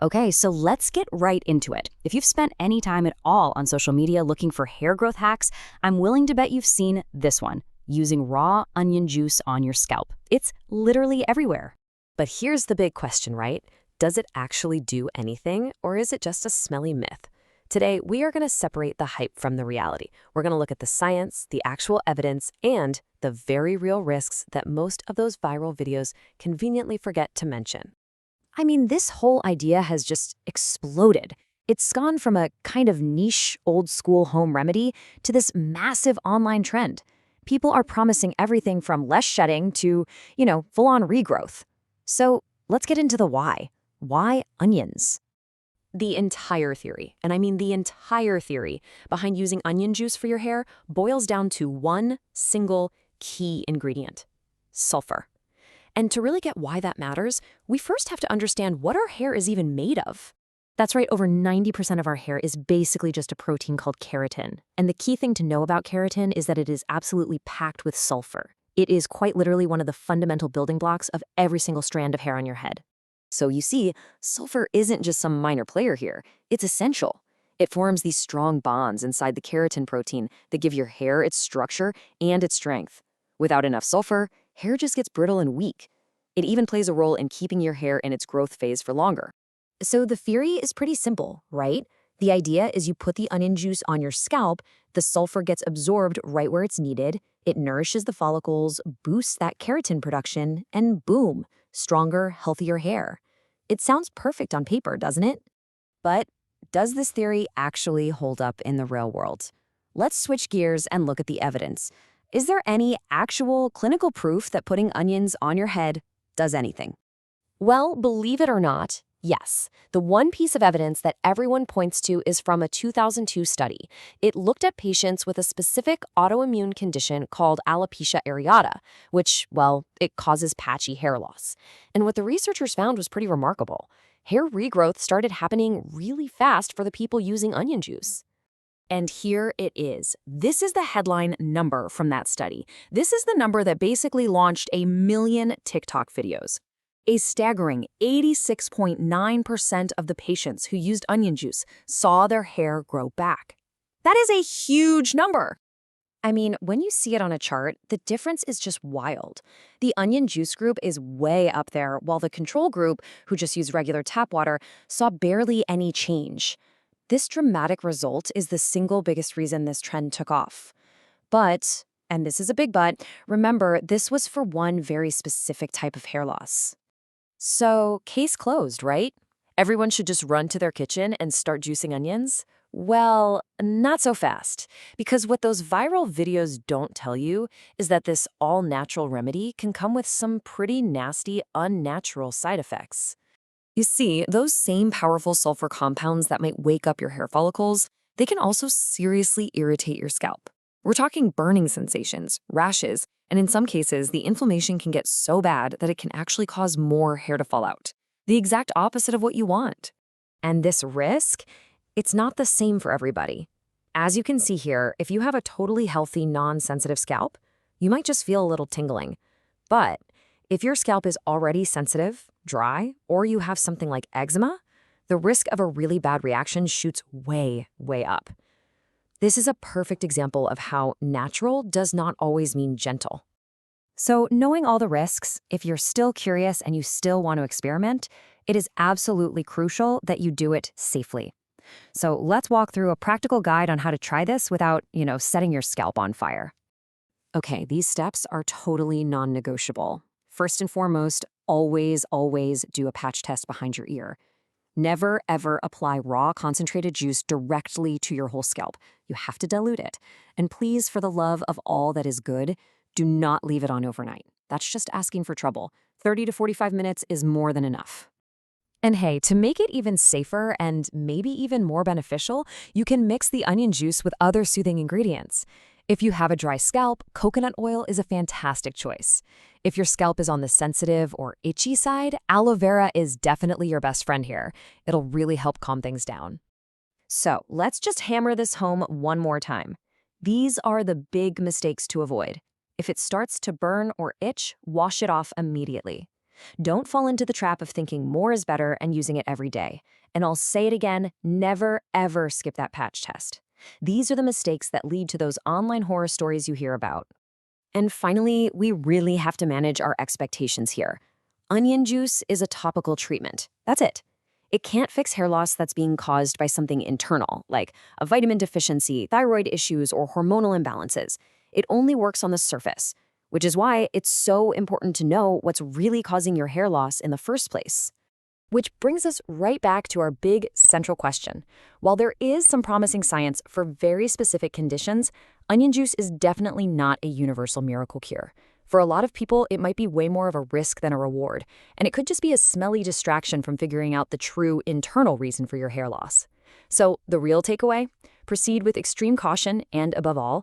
Okay, so let's get right into it. If you've spent any time at all on social media looking for hair growth hacks, I'm willing to bet you've seen this one, using raw onion juice on your scalp. It's literally everywhere. But here's the big question, right? Does it actually do anything, or is it just a smelly myth? Today, we are going to separate the hype from the reality. We're going to look at the science, the actual evidence, and the very real risks that most of those viral videos conveniently forget to mention. I mean, this whole idea has just exploded. It's gone from a kind of niche, old-school home remedy to this massive online trend. People are promising everything from less shedding to, full-on regrowth. So let's get into the why. Why onions? The entire theory, and I mean the entire theory, behind using onion juice for your hair boils down to one single key ingredient: sulfur. And to really get why that matters, we first have to understand what our hair is even made of. That's right, over 90% of our hair is basically just a protein called keratin. And the key thing to know about keratin is that it is absolutely packed with sulfur. It is quite literally one of the fundamental building blocks of every single strand of hair on your head. So you see, sulfur isn't just some minor player here. It's essential. It forms these strong bonds inside the keratin protein that give your hair its structure and its strength. Without enough sulfur, hair just gets brittle and weak. It even plays a role in keeping your hair in its growth phase for longer. So the theory is pretty simple, right? The idea is you put the onion juice on your scalp, the sulfur gets absorbed right where it's needed, it nourishes the follicles, boosts that keratin production, and boom, stronger, healthier hair. It sounds perfect on paper, doesn't it? But does this theory actually hold up in the real world? Let's switch gears and look at the evidence. Is there any actual clinical proof that putting onions on your head does anything? Well, believe it or not, yes. The one piece of evidence that everyone points to is from a 2002 study. It looked at patients with a specific autoimmune condition called alopecia areata, which, well, it causes patchy hair loss. And what the researchers found was pretty remarkable. Hair regrowth started happening really fast for the people using onion juice. And here it is. This is the headline number from that study. This is the number that basically launched 1 million TikTok videos. A staggering 86.9% of the patients who used onion juice saw their hair grow back. That is a huge number. I mean, when you see it on a chart, the difference is just wild. The onion juice group is way up there, while the control group, who just used regular tap water, saw barely any change. This dramatic result is the single biggest reason this trend took off. But, and this is a big but, remember, this was for one very specific type of hair loss. So, case closed, right? Everyone should just run to their kitchen and start juicing onions? Well, not so fast. Because what those viral videos don't tell you is that this all-natural remedy can come with some pretty nasty, unnatural side effects. You see, those same powerful sulfur compounds that might wake up your hair follicles, they can also seriously irritate your scalp. We're talking burning sensations, rashes, and in some cases, the inflammation can get so bad that it can actually cause more hair to fall out. The exact opposite of what you want. And this risk, it's not the same for everybody. As you can see here, if you have a totally healthy, non-sensitive scalp, you might just feel a little tingling. But if your scalp is already sensitive, dry, or you have something like eczema, the risk of a really bad reaction shoots way, way up. This is a perfect example of how natural does not always mean gentle. So knowing all the risks, if you're still curious and you still want to experiment, it is absolutely crucial that you do it safely. So let's walk through a practical guide on how to try this without, setting your scalp on fire. Okay, these steps are totally non-negotiable. First and foremost, always do a patch test behind your ear. Never, ever apply raw concentrated juice directly to your whole scalp. You have to dilute it. And please, for the love of all that is good, do not leave it on overnight. That's just asking for trouble. 30 to 45 minutes is more than enough. And hey, to make it even safer and maybe even more beneficial, you can mix the onion juice with other soothing ingredients. If you have a dry scalp, coconut oil is a fantastic choice. If your scalp is on the sensitive or itchy side, aloe vera is definitely your best friend here. It'll really help calm things down. So let's just hammer this home one more time. These are the big mistakes to avoid. If it starts to burn or itch, wash it off immediately. Don't fall into the trap of thinking more is better and using it every day. And I'll say it again, never, ever skip that patch test. These are the mistakes that lead to those online horror stories you hear about. And finally, we really have to manage our expectations here. Onion juice is a topical treatment. That's it. It can't fix hair loss that's being caused by something internal, like a vitamin deficiency, thyroid issues, or hormonal imbalances. It only works on the surface, which is why it's so important to know what's really causing your hair loss in the first place. Which brings us right back to our big central question. While there is some promising science for very specific conditions, onion juice is definitely not a universal miracle cure. For a lot of people, it might be way more of a risk than a reward, and it could just be a smelly distraction from figuring out the true internal reason for your hair loss. So the real takeaway? Proceed with extreme caution and, above all,